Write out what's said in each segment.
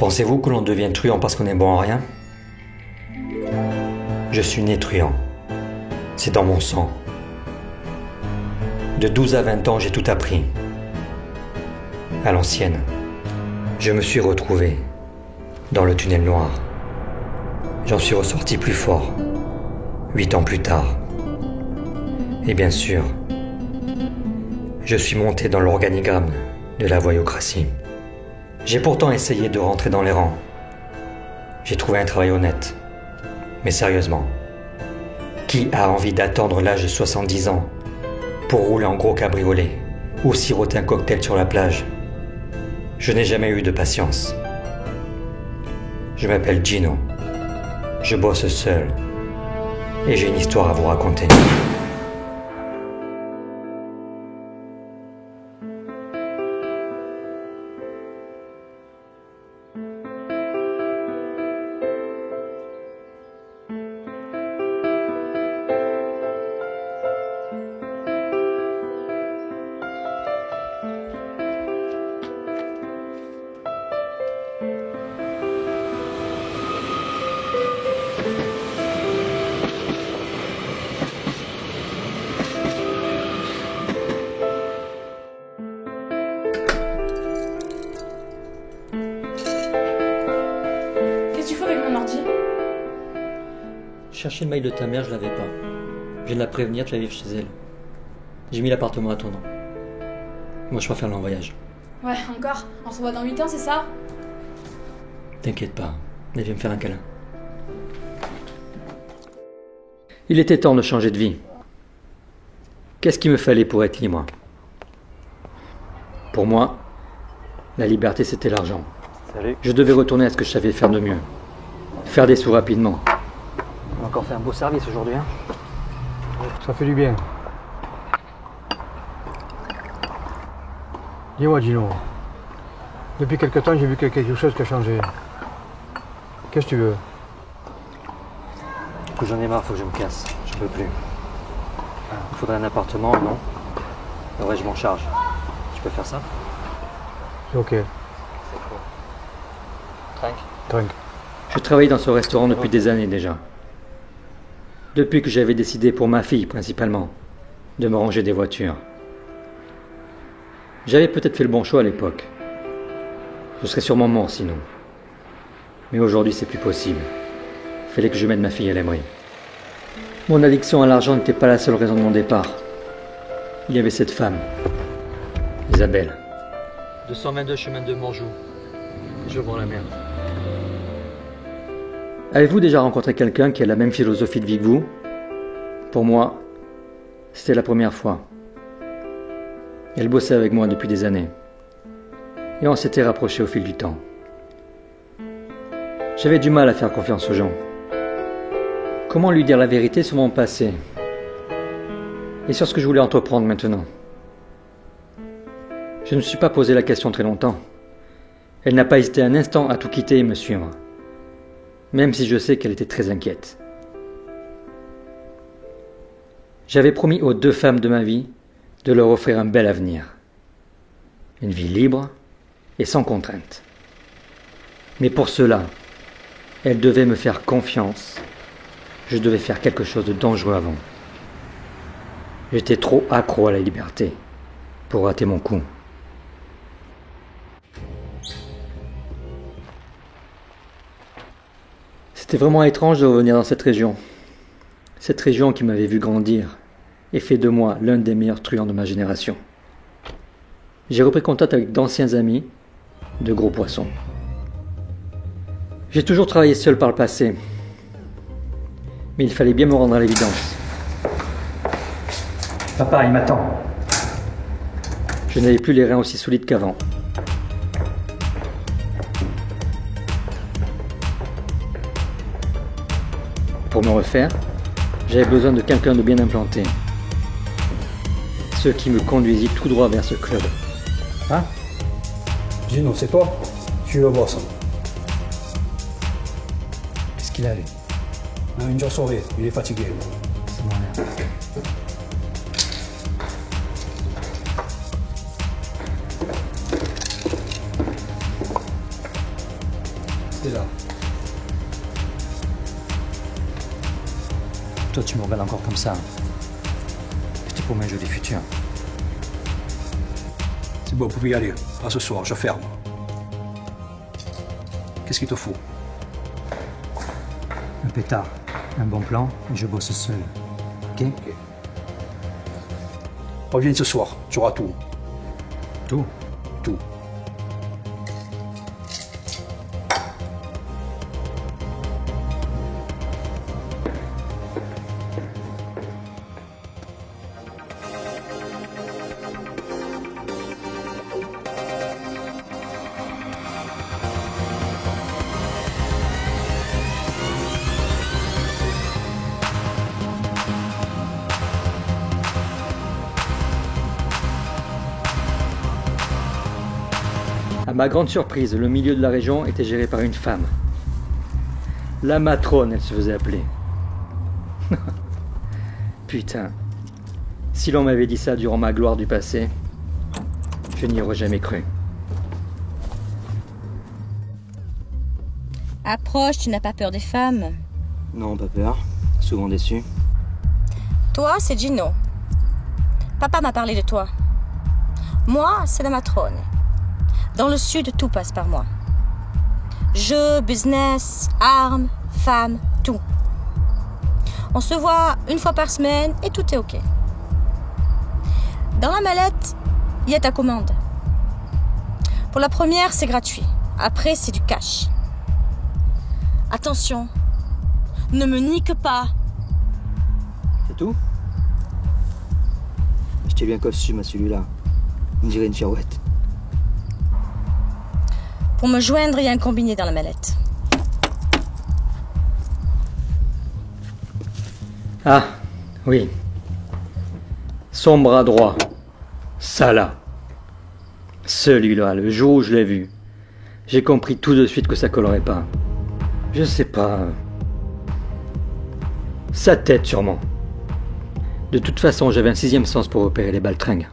Pensez-vous que l'on devient truand parce qu'on est bon en rien? Je suis né truand. C'est dans mon sang. De 12 à 20 ans, j'ai tout appris. À l'ancienne, je me suis retrouvé dans le tunnel noir. J'en suis ressorti plus fort, 8 ans plus tard. Et bien sûr, je suis monté dans l'organigramme de la voyoucratie. J'ai pourtant essayé de rentrer dans les rangs. J'ai trouvé un travail honnête. Mais sérieusement, qui a envie d'attendre l'âge de 70 ans pour rouler en gros cabriolet ou siroter un cocktail sur la plage? Je n'ai jamais eu de patience. Je m'appelle Gino. Je bosse seul. Et j'ai une histoire à vous raconter. Je cherchais le mail de ta mère, je l'avais pas. Je viens de la prévenir, tu vas vivre chez elle. J'ai mis l'appartement à ton nom. Moi, je préfère aller en voyage. Ouais, encore. On se revoit dans 8 ans, c'est ça? T'inquiète pas, elle vient me faire un câlin. Il était temps de changer de vie. Qu'est-ce qu'il me fallait pour être libre? Pour moi, la liberté, c'était l'argent. Salut. Je devais retourner à ce que je savais faire de mieux. Faire des sous rapidement. On a encore fait un beau service aujourd'hui, hein? Ça fait du bien. Dis-moi, Gino. Depuis quelque temps, j'ai vu que quelque chose qui a changé. Qu'est-ce que tu veux? Du coup, j'en ai marre, faut que je me casse. Je peux plus. Il faudrait un appartement, non? Ouais, je m'en charge. Tu peux faire ça? C'est ok. C'est quoi? Trinque? Drink. Je travaillais dans ce restaurant depuis des années déjà. Depuis que j'avais décidé, pour ma fille principalement, de me ranger des voitures. J'avais peut-être fait le bon choix à l'époque. Je serais sûrement mort sinon. Mais aujourd'hui, c'est plus possible. Il fallait que je mette ma fille à l'abri. Mon addiction à l'argent n'était pas la seule raison de mon départ. Il y avait cette femme, Isabelle. 222 chemin de Morjou. Je vois la mer. Avez-vous déjà rencontré quelqu'un qui a la même philosophie de vie que vous? Pour moi, c'était la première fois. Elle bossait avec moi depuis des années. Et on s'était rapprochés au fil du temps. J'avais du mal à faire confiance aux gens. Comment lui dire la vérité sur mon passé? Et sur ce que je voulais entreprendre maintenant? Je ne me suis pas posé la question très longtemps. Elle n'a pas hésité un instant à tout quitter et me suivre. Même si je sais qu'elle était très inquiète. J'avais promis aux 2 femmes de ma vie de leur offrir un bel avenir. Une vie libre et sans contrainte. Mais pour cela, elles devaient me faire confiance. Je devais faire quelque chose de dangereux avant. J'étais trop accro à la liberté pour rater mon coup. C'était vraiment étrange de revenir dans cette région. Cette région qui m'avait vu grandir et fait de moi l'un des meilleurs truands de ma génération. J'ai repris contact avec d'anciens amis, de gros poissons. J'ai toujours travaillé seul par le passé, mais il fallait bien me rendre à l'évidence. Papa, il m'attend. Je n'avais plus les reins aussi solides qu'avant. Pour me refaire, j'avais besoin de quelqu'un de bien implanté. Ce qui me conduisit tout droit vers ce club. Hein? Gino, c'est toi? Tu vas voir ça. Qu'est-ce qu'il a, lui? Une dure soirée, il est fatigué. C'est bon, là. C'est là. Toi, tu me regardes encore comme ça. Je te promets un joli futur. C'est bon, vous pouvez y aller. Pas ce soir, je ferme. Qu'est-ce qu'il te faut? Un pétard, un bon plan, et je bosse seul. Ok? Reviens ce soir, tu auras tout. Tout. Tout. À ma grande surprise, le milieu de la région était géré par une femme. La matrone, elle se faisait appeler. Putain. Si l'on m'avait dit ça durant ma gloire du passé, je n'y aurais jamais cru. Approche, tu n'as pas peur des femmes. Non, pas peur. Souvent déçu. Toi, c'est Gino. Papa m'a parlé de toi. Moi, c'est la matrone. Dans le sud, tout passe par moi. Jeux, business, armes, femmes, tout. On se voit une fois par semaine et tout est ok. Dans la mallette, il y a ta commande. Pour la première, c'est gratuit. Après, c'est du cash. Attention, ne me nique pas. C'est tout? Achetez lui un costume à celui-là. On dirait une girouette. Pour me joindre, il y a un combiné dans la mallette. Ah, oui. Son bras droit. Ça là. Celui-là, le jour où je l'ai vu, j'ai compris tout de suite que ça collerait pas. Je sais pas. Sa tête, sûrement. De toute façon, j'avais un sixième sens pour repérer les baltringues.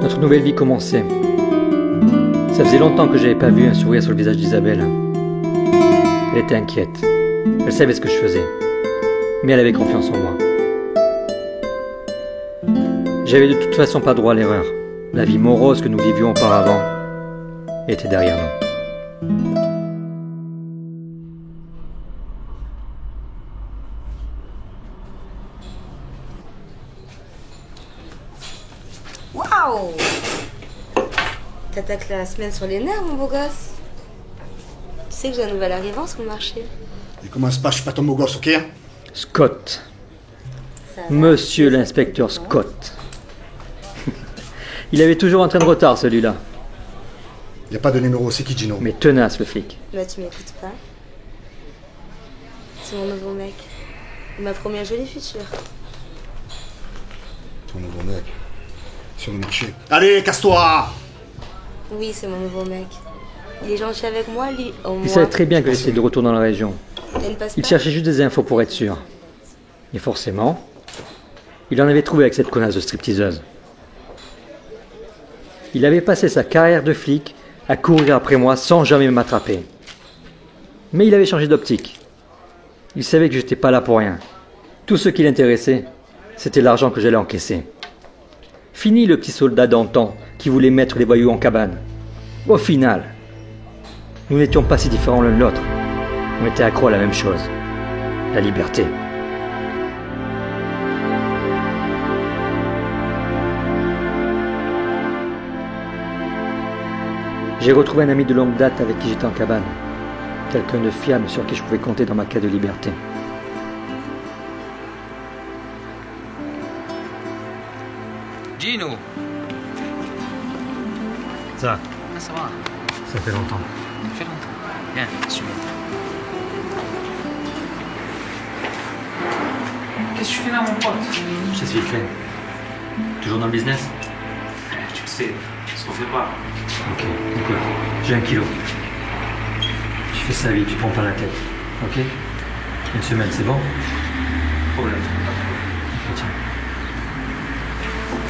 Notre nouvelle vie commençait. Ça faisait longtemps que j'avais pas vu un sourire sur le visage d'Isabelle. Elle était inquiète. Elle savait ce que je faisais. Mais elle avait confiance en moi. J'avais de toute façon pas droit à l'erreur. La vie morose que nous vivions auparavant était derrière nous. Waouh! T'attaques la semaine sur les nerfs, mon beau gosse. Tu sais que j'ai un nouvel arrivant sur le marché. Et commence pas, je suis pas ton beau gosse, ok? Scott. Ça va? Monsieur l'inspecteur Scott. Il avait toujours un train de retard, celui-là. Y a pas de numéro, c'est qui, Gino? Mais tenace, le flic. Bah, tu m'écoutes pas. C'est mon nouveau mec. Il m'a promis un joli futur. Ton nouveau mec. Sur le marché. Allez, casse-toi! Oui, c'est mon nouveau mec. Il est gentil avec moi, lui, au moins. Il savait très bien que j'étais de retour dans la région. Il ne passe Il pas. cherchait juste des infos pour être sûr. Et forcément, il en avait trouvé avec cette connasse de stripteaseuse. Il avait passé sa carrière de flic à courir après moi sans jamais m'attraper. Mais il avait changé d'optique. Il savait que j'étais pas là pour rien. Tout ce qui l'intéressait, c'était l'argent que j'allais encaisser. Fini le petit soldat d'antan qui voulait mettre les voyous en cabane. Au final, nous n'étions pas si différents l'un de l'autre. On était accros à la même chose. La liberté. J'ai retrouvé un ami de longue date avec qui j'étais en cabane. Quelqu'un de fiable sur qui je pouvais compter dans ma quête de liberté. Gino. Ça, Ah, ça va. ça fait longtemps. Ça fait longtemps. Viens, suis-moi. Qu'est-ce que tu fais là, mon pote? Je suis fait. Toujours dans le business? Tu le sais, ce qu'on fait pas. Ok, écoute, j'ai 1 kilo. Tu fais ça vite, tu prends pas la tête. Ok? Une semaine, c'est bon? Problème. Ok, tiens.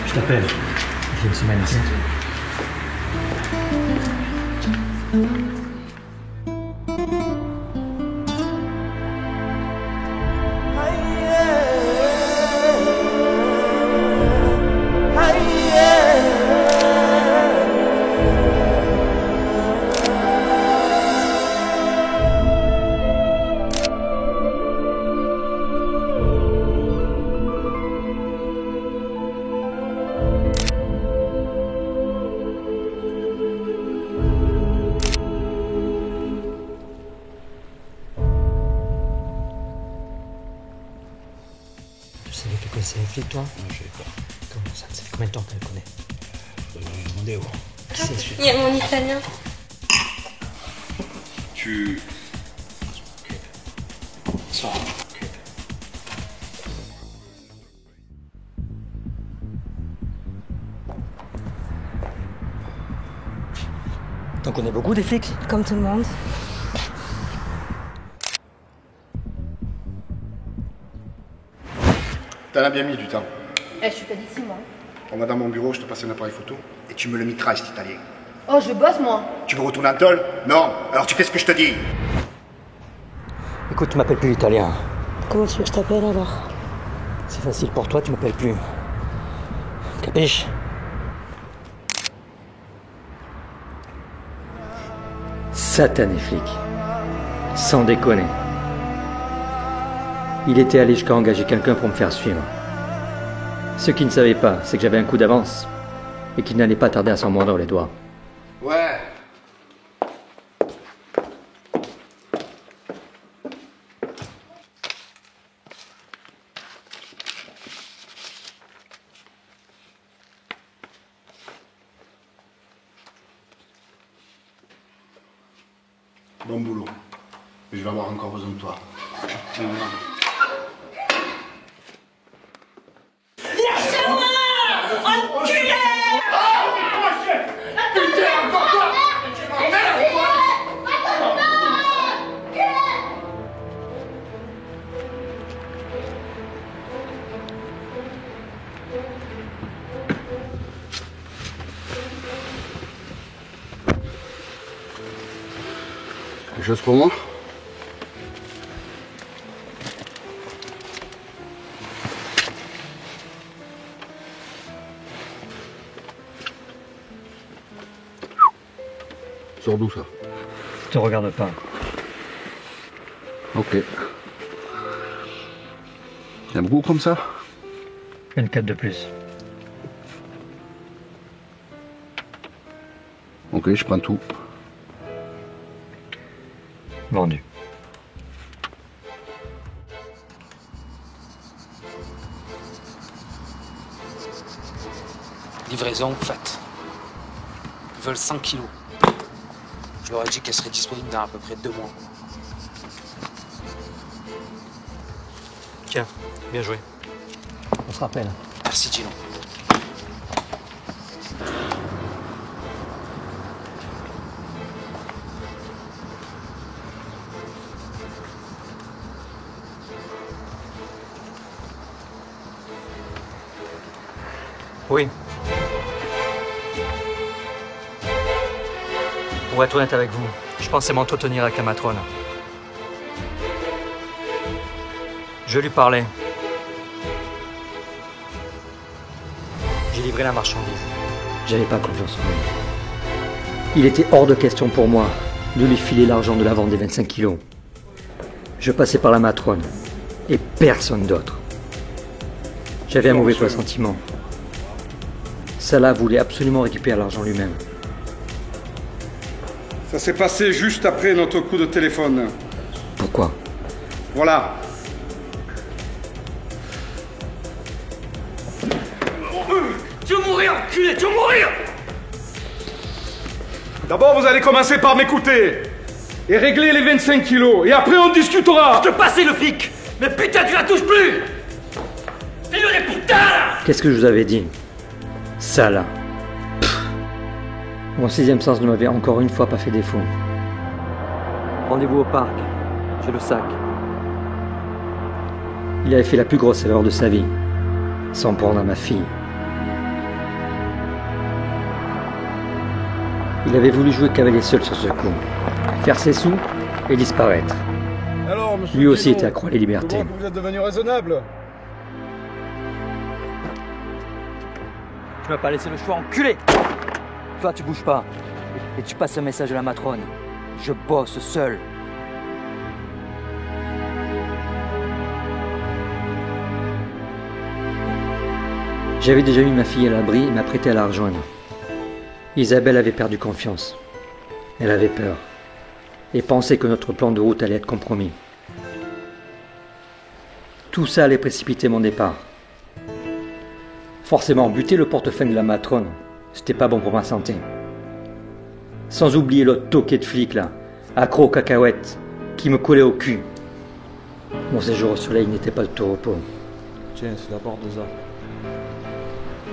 Je t'appelle. Il fait une semaine, ok? Tu savais qu'elle connaissait les flics, toi? Non, je savais pas. Comment ça? Ça fait combien de temps qu'elle le connaît? J'ai demandé, ouais. Qui c'est celui-là? Il y a mon italien. Tu... Ça. T'en connais beaucoup des flics? Comme tout le monde. T'en as bien mis du temps. Eh, je suis pas d'ici, moi. On va dans mon bureau, je te passe un appareil photo et tu me le mitrailles, cet italien. Oh, je bosse, moi. Tu veux retourner en tôle? Non. Alors tu fais ce que je te dis. Écoute, tu m'appelles plus l'italien. Comment tu veux que je t'appelle alors? C'est facile pour toi, tu m'appelles plus. Capiche? Satané flic. Sans déconner. Il était allé jusqu'à engager quelqu'un pour me faire suivre. Ce qu'il ne savait pas, c'est que j'avais un coup d'avance et qu'il n'allait pas tarder à s'en mordre les doigts. Ouais. Bon boulot. Mais je vais avoir encore besoin de toi. Quelque chose pour moi? Sors d'où ça? Je te regarde pas. Ok. Il y a beaucoup comme ça? 24 de plus. Ok, je prends tout. Vendu. Livraison faite. Ils veulent 100 kilos. Je leur ai dit qu'elle serait disponible dans à peu près 2 mois. Tiens, bien joué. On se rappelle. Merci, Gino. Oui. Pour être honnête avec vous, je pensais m'entretenir avec la matrone. Je lui parlais. J'ai livré la marchandise. J'avais pas confiance en lui. Il était hors de question pour moi de lui filer l'argent de la vente des 25 kilos. Je passais par la matrone et personne d'autre. J'avais un mauvais pressentiment. Salah voulait absolument récupérer l'argent lui-même. Ça s'est passé juste après notre coup de téléphone. Pourquoi? Voilà. Dieu mon enculé, tu vas mourir! D'abord, vous allez commencer par m'écouter et régler les 25 kilos, et après on discutera. Je te passais le flic, mais putain, tu la touches plus! Fais-le les putains là! Qu'est-ce que je vous avais dit? Ça là. Mon sixième sens ne m'avait encore une fois pas fait défaut. Rendez-vous au parc, j'ai le sac. Il avait fait la plus grosse erreur de sa vie, s'en prendre à ma fille. Il avait voulu jouer cavalier seul sur ce coup, faire ses sous et disparaître. Alors, monsieur Lui aussi Pinault, était accro à les libertés. je vois que vous êtes devenu raisonnable. Tu m'as pas laissé le choix, enculé! Toi, tu bouges pas. Et tu passes un message à la matrone. Je bosse seul. J'avais déjà mis ma fille à l'abri et m'apprêtais à la rejoindre. Isabelle avait perdu confiance. Elle avait peur et pensait que notre plan de route allait être compromis. Tout ça allait précipiter mon départ. Forcément, buter le portefeuille de la matrone, c'était pas bon pour ma santé. Sans oublier l'autre toqué de flic là, accro aux cacahuètes, qui me collait au cul. Mon séjour au soleil n'était pas de tout repos. Tiens, c'est la porte de ça.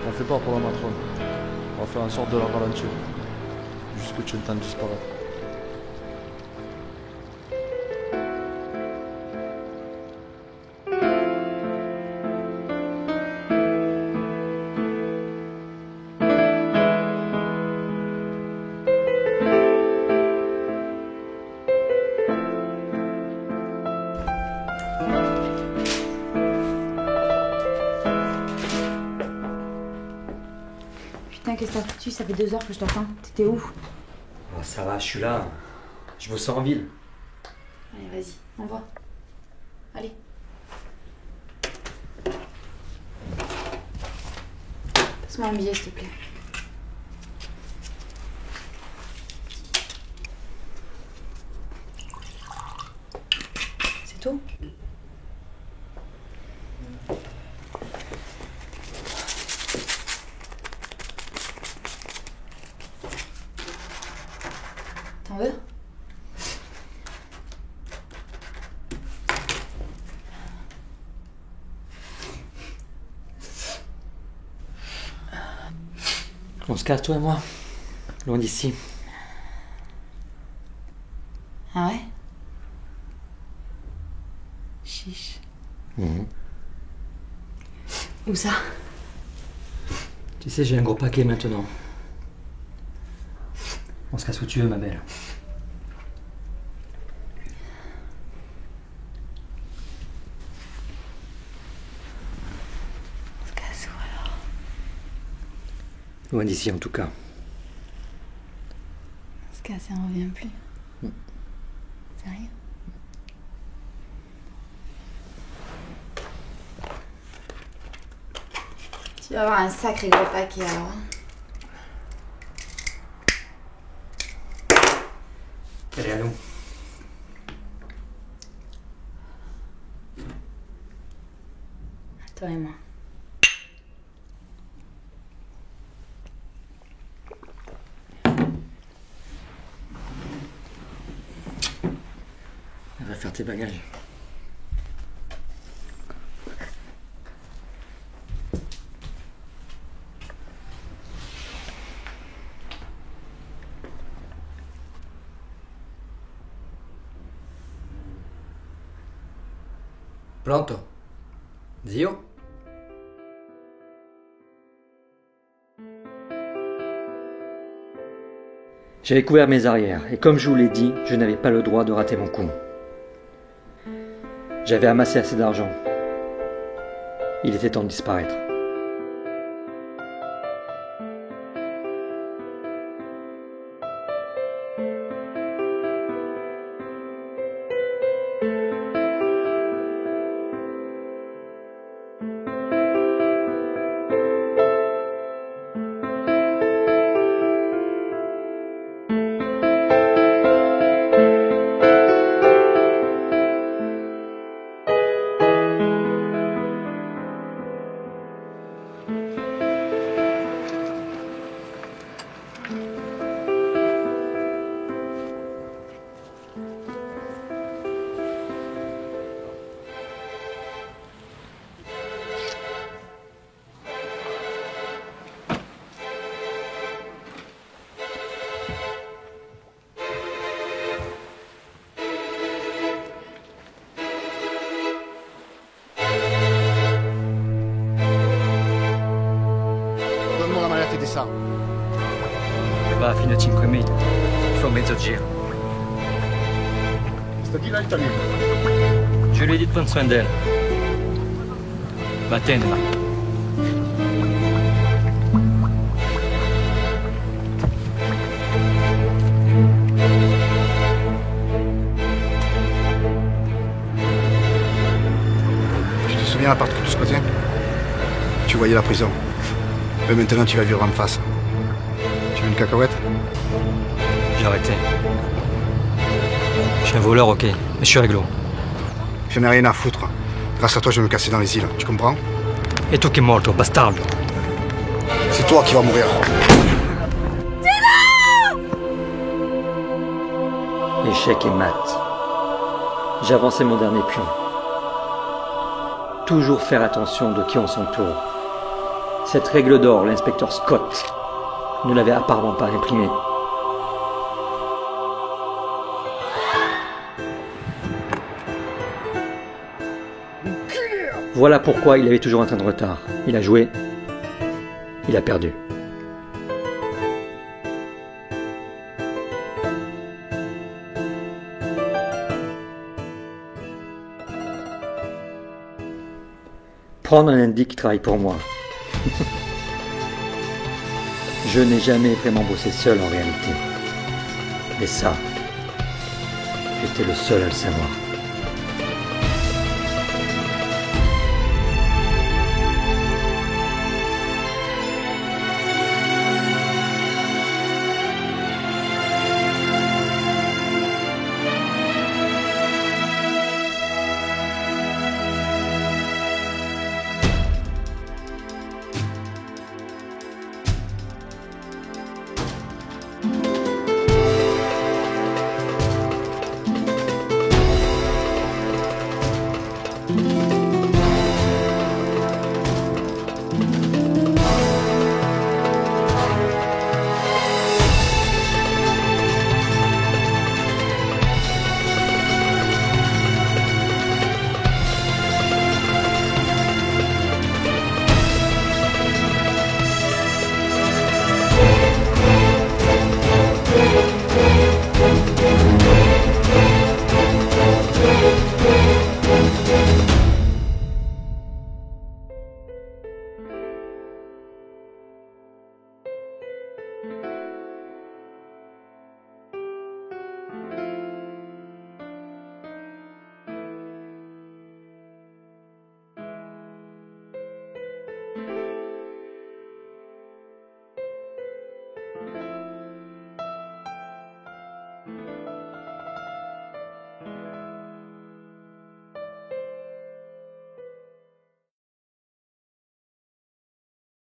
T'en fais pas pour la matrone. On va faire en sorte de la ralentir. Juste que tu entends disparaître. Putain, qu'est-ce que t'as foutu? Ça fait 2 heures que je t'attends. T'étais où? Oh, ça va, je suis là. Je vous sens en ville. Allez, vas-y, on va. Allez. Passe-moi un billet, s'il te plaît. C'est tout? T'en veux? On se casse, toi et moi. Loin d'ici. Ah ouais? Chiche. Où ça? Tu sais, j'ai un gros paquet maintenant. On se casse où tu veux, ma belle. On se casse où alors? Loin d'ici, en tout cas. On se casse et on revient plus. Sérieux? Tu vas avoir un sacré gros paquet alors. Hein. Allez, à nous. Toi et moi. Va faire tes bagages. Pronto? Zio? J'avais couvert mes arrières, et comme je vous l'ai dit, je n'avais pas le droit de rater mon coup. J'avais amassé assez d'argent. Il était temps de disparaître. ça? Va fino a 5.000. Il faut mezzo giro. Sta di là italien. Je lui ai dit de prendre soin d'elle. Va tenela. Tu te souviens l'appart que tu squattais? Tu voyais la prison. Mais maintenant tu vas vivre en face. Tu veux une cacahuète? J'ai arrêté. Je suis un voleur, ok, mais je suis réglo. Je n'ai rien à foutre. Grâce à toi, je vais me casser dans les îles. Tu comprends? Et tu che morto, bastardo. C'est toi qui vas mourir. Échec et mat. J'avançais mon dernier pion. Toujours faire attention de qui on s'entoure. Cette règle d'or, l'inspecteur Scott ne l'avait apparemment pas imprimée. Voilà pourquoi il avait toujours un train de retard. Il a joué, il a perdu. Prendre un indique qui travaille pour moi. Je n'ai jamais vraiment bossé seul en réalité. Mais ça, j'étais le seul à le savoir.